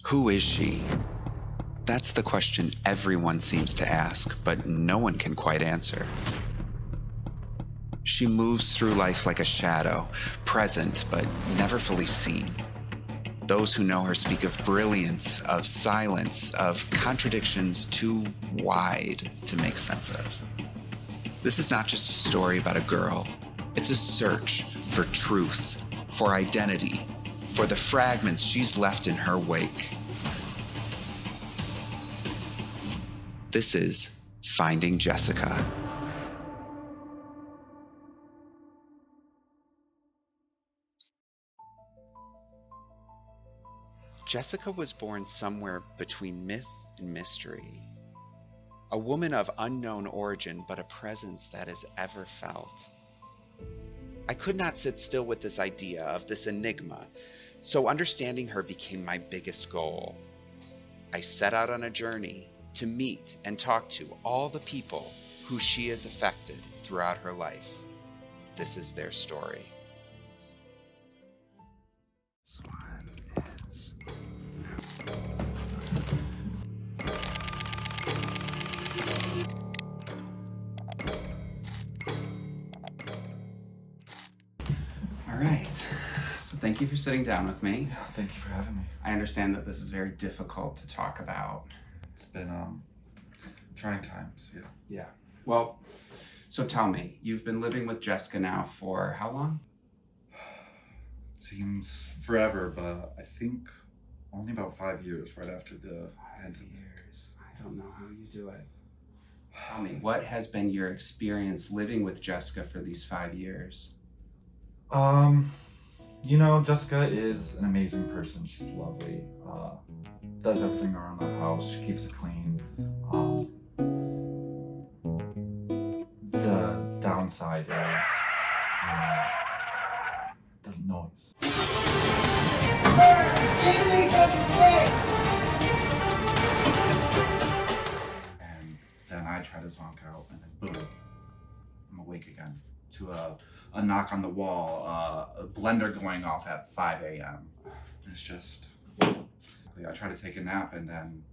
Who is she? That's the question everyone seems to ask, but no one can quite answer. She moves through life like a shadow, present but never fully seen. Those who know her speak of brilliance, of silence, of contradictions too wide to make sense of. This is not just a story about a girl. It's a search for truth, for identity, for the fragments she's left in her wake. This is Finding Jessica. Jessica was born somewhere between myth and mystery. A woman of unknown origin, but a presence that is ever felt. I could not sit still with this idea of this enigma, so understanding her became my biggest goal. I set out on a journey to meet and talk to all the people who she has affected throughout her life. This is their story. This one is... All right, so thank you for sitting down with me. Yeah, thank you for having me. I understand that this is very difficult to talk about. It's been trying times, yeah. Yeah. Well, so tell me, you've been living with Jessica now for how long? It seems forever, but I think only about 5 years right after the end of it. Years. I don't know how you do it. Tell me, what has been your experience living with Jessica for these 5 years? You know, Jessica is an amazing person. She's lovely. Does everything around the house. She keeps it clean. The downside is, the noise. And then I try to zonk out, and then boom, I'm awake again to a knock on the wall, a blender going off at 5 a.m. It's just, I try to take a nap, and then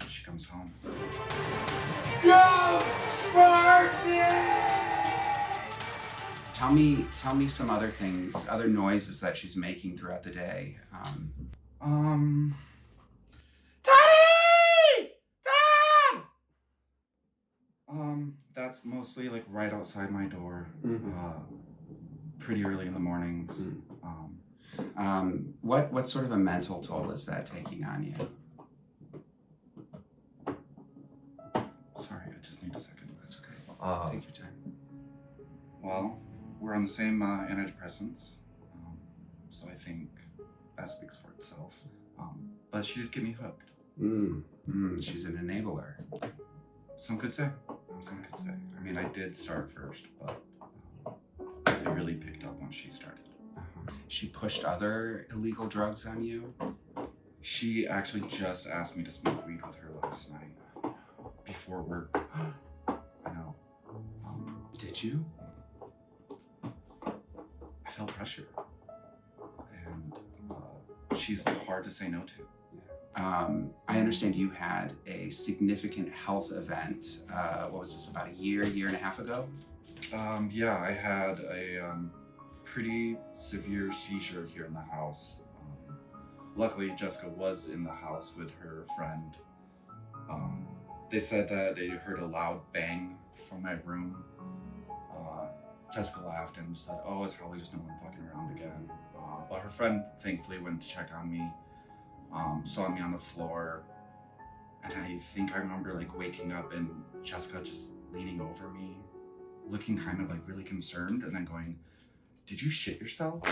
she comes home. Go Spartans! Tell me some other things, other noises that she's making throughout the day. Daddy! Dad! That's mostly like right outside my door. Pretty early in the mornings. What sort of a mental toll is that taking on you? Sorry, I just need a second. That's okay. Take your time. Well, we're on the same antidepressants, so I think that speaks for itself. But she did get me hooked. She's an enabler. Some could say. I mean, I did start first, but it really picked up when she started. She pushed other illegal drugs on you? She actually just asked me to smoke weed with her last night before work. I know. Did you? I felt pressure, and she's hard to say no to. I understand you had a significant health event. What was this, about a year and a half ago? Yeah, I had a pretty severe seizure here in the house. Luckily, Jessica was in the house with her friend. They said that they heard a loud bang from my room. Jessica laughed and said, "Oh, it's probably just no one fucking around again." But her friend thankfully went to check on me, saw me on the floor, and I think I remember like waking up and Jessica just leaning over me, looking kind of like really concerned, and then going, "Did you shit yourself?"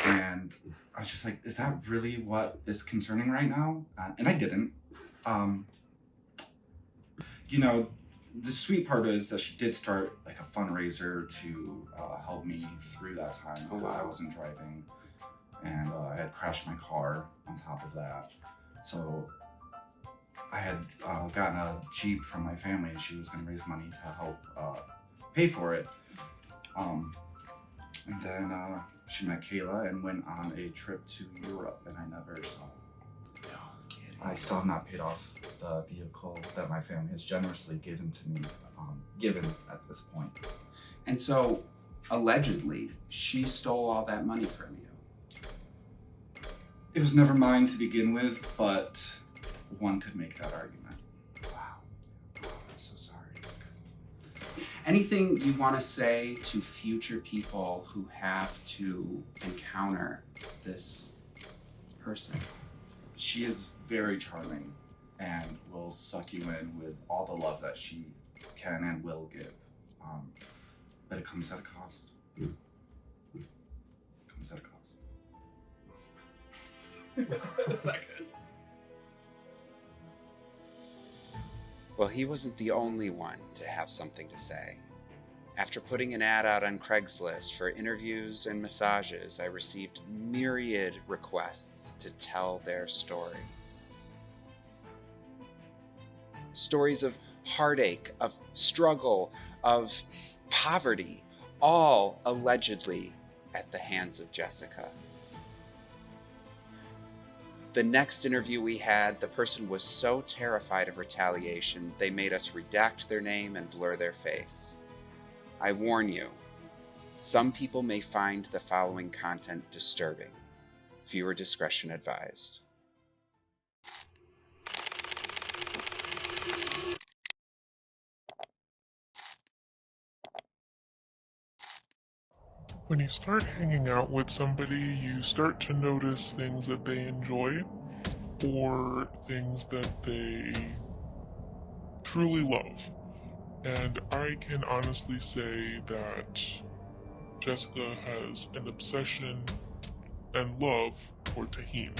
And I was just like, is that really what is concerning right now? And I didn't. You know, the sweet part is that she did start like a fundraiser to help me through that time because I wasn't driving, and I had crashed my car on top of that. So I had gotten a Jeep from my family, and she was going to raise money to help pay for it. And then she met Kayla and went on a trip to Europe, and I never saw her. I still have not paid off the vehicle that my family has generously given to me, given at this point. And so, allegedly, she stole all that money from you. It was never mine to begin with, but one could make that argument. Wow. I'm so sorry. Anything you want to say to future people who have to encounter this person? She is very charming and will suck you in with all the love that she can and will give. But it comes at a cost. It comes at a cost. That's not good. Well, he wasn't the only one to have something to say. After putting an ad out on Craigslist for interviews and massages, I received myriad requests to tell their story. Stories of heartache, of struggle, of poverty, all allegedly at the hands of Jessica. The next interview we had, the person was so terrified of retaliation, they made us redact their name and blur their face. I warn you, some people may find the following content disturbing. Viewer discretion advised. When you start hanging out with somebody, you start to notice things that they enjoy or things that they truly love. And I can honestly say that Jessica has an obsession and love for Tahin.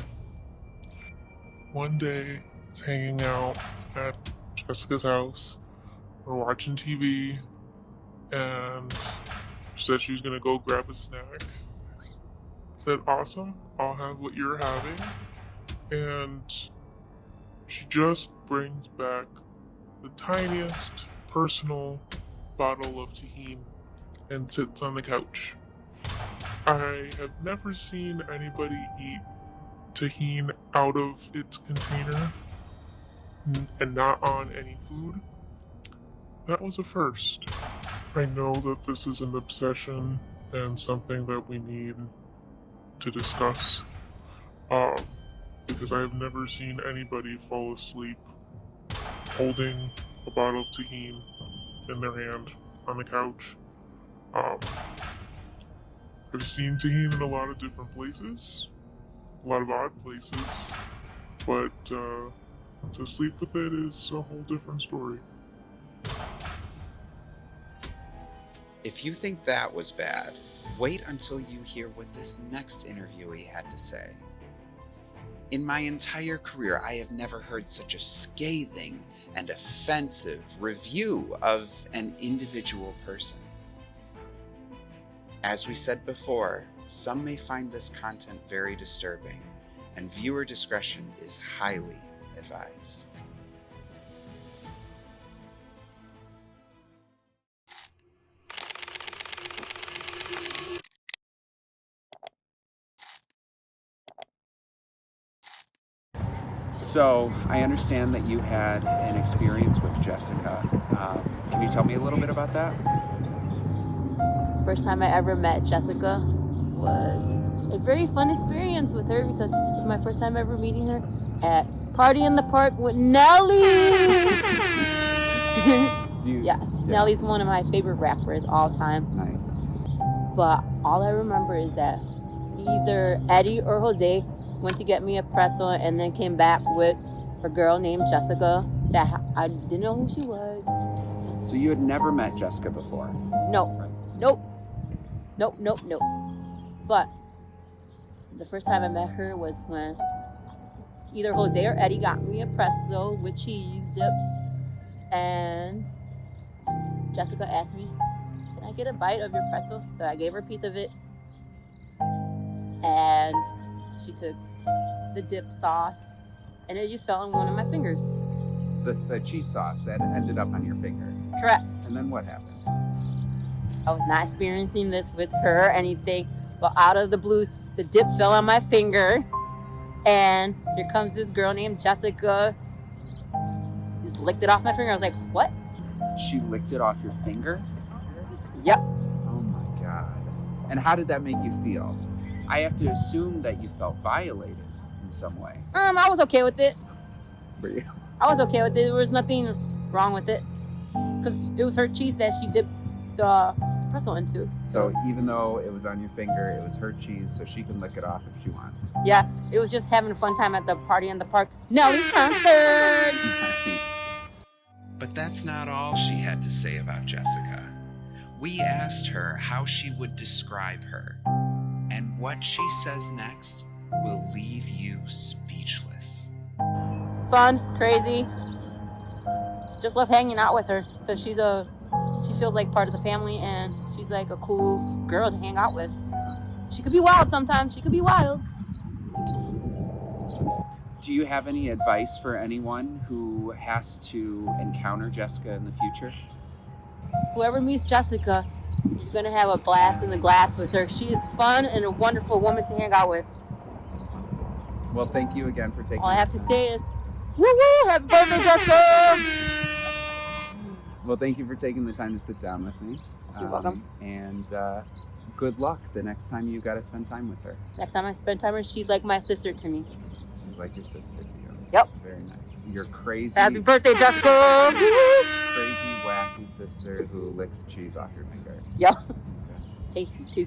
One day, I was hanging out at Jessica's house, we're watching TV, and she said she was gonna go grab a snack. I said, awesome, I'll have what you're having. And she just brings back the tiniest personal bottle of Tahin and sits on the couch. I have never seen anybody eat Tahin out of its container and not on any food. That was a first. I know that this is an obsession and something that we need to discuss. Because I have never seen anybody fall asleep holding a bottle of Tahin in their hand on the couch. I've seen Tahin in a lot of different places, a lot of odd places, but to sleep with it is a whole different story. If you think that was bad, wait until you hear what this next interviewee had to say. In my entire career, I have never heard such a scathing and offensive review of an individual person. As we said before, some may find this content very disturbing, and viewer discretion is highly advised. So, I understand that you had an experience with Jessica. Can you tell me a little bit about that? First time I ever met Jessica was a very fun experience with her because it's my first time ever meeting her at Party in the Park with Nelly. Yes, yeah. Nelly's one of my favorite rappers all time. Nice. But all I remember is that either Eddie or Jose went to get me a pretzel and then came back with a girl named Jessica that I didn't know who she was. So you had never met Jessica before? Nope. But the first time I met her was when either Jose or Eddie got me a pretzel with cheese dip, and Jessica asked me, can I get a bite of your pretzel? So I gave her a piece of it, and she took the dip sauce, and it just fell on one of my fingers. The cheese sauce that ended up on your finger? Correct. And then what happened? I was not experiencing this with her or anything, but out of the blue, the dip fell on my finger, And here comes this girl named Jessica. Just licked it off my finger. I was like, what? She licked it off your finger? Yep. Oh my God. And how did that make you feel? I have to assume that you felt violated in some way. I was okay with it. Were you? I was okay with it. There was nothing wrong with it. Because it was her cheese that she dipped the pretzel into. So even though it was on your finger, it was her cheese, so she can lick it off if she wants. Yeah, it was just having a fun time at the party in the park. Nelly's concert! Nice. But that's not all she had to say about Jessica. We asked her how she would describe her, and what she says next will leave you speechless. Fun, crazy. Just love hanging out with her because she feels like part of the family and she's like a cool girl to hang out with. She could be wild sometimes. She could be wild. Do you have any advice for anyone who has to encounter Jessica in the future? Whoever meets Jessica, you're going to have a blast in the glass with her. She is fun and a wonderful woman to hang out with. Well, thank you again for taking All I have to say is, woo woo, happy birthday, Jessica! Well, thank you for taking the time to sit down with me. You're welcome. And good luck the next time you got to spend time with her. Next time I spend time with her, she's like my sister to me. She's like your sister to you. Yep. That's very nice. Your crazy, Happy birthday, Jessica! crazy, wacky sister who licks cheese off your finger. Yep. Okay. Tasty too.